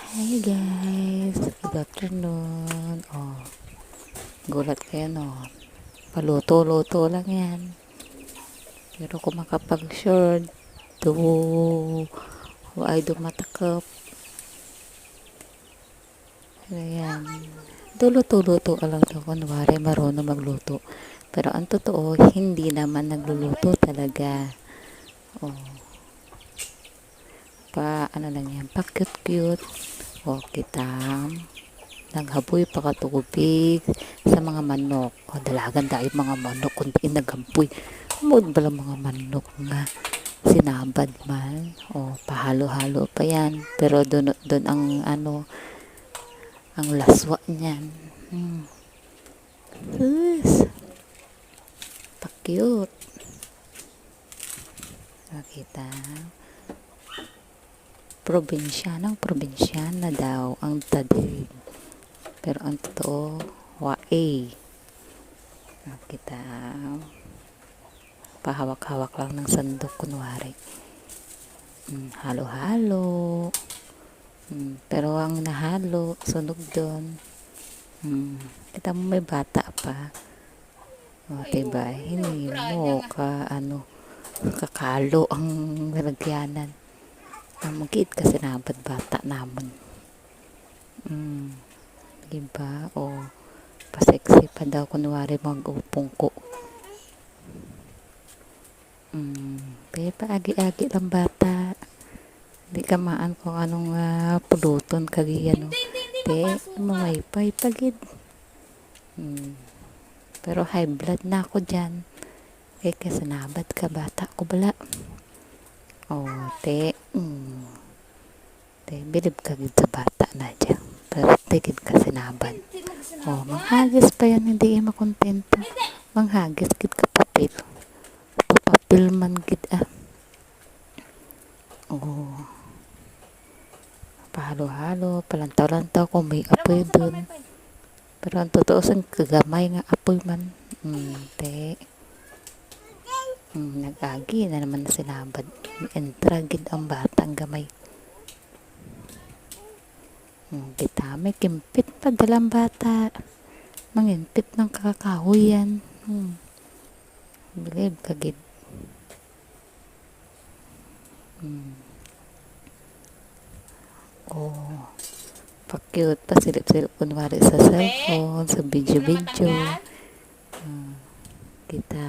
Hi guys, good afternoon. Gulat kayo no. Paluto-luto lang yan. Pero kung makapag-short, ay dumatakap. Ayan. Luto-luto ka lang daw. Kunwari marunong magluto. Pero ang totoo, hindi naman nagluluto talaga. Oh, ano lang yan, pa cute-cute. Kitang naghaboy pa katubig sa mga manok. Dalagan dahil mga manok kundi naghampoy. Mood bala mga manok nga sinabad man. Pahalo-halo pa yan. Pero doon ang ang laswa niyan. Sus, pa-cute. Nakita. Probinsyana daw ang tadig. Pero ang totoo, wae. Kita pahawak-hawak lang ng sandok kunwari. Halo-halo. Pero ang nahalo, sunog doon. Kita mo may bata pa. Diba? Hindi mo kakalo ang nalagyanan. Magkit kasi nabad bata naman. Diba? Paseksi pa daw kunwari mag-upong ko. Kaya paagi-agi lang bata. Di ka maan kung anong puluton kagi ano. Mamaypay pagid. Pero high blood na ako dyan. Kasi nabat ka bata ko bala. Te, bilib ka gid sa bata na dyan. Pero tigid ka sinabad. Manghagis pa yan, hindi makontento. Manghagis gid ka papel. Papapil man gid pahalo-halo, palantaw-lantaw kung may apoy dun. Pero ang totoo sa kagamay nga apoy man. Nag-agi na naman na sinabad. Entra gid ang batang gamay. Kita may kimpit pa dalang bata. Mangimpit ng kakakahoy yan. Bilib kagid. Pa-cute pa silip-silip kunwari sa cellphone, sa video-video. Kita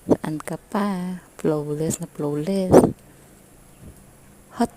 saan ka pa? Flawless na flawless. Hot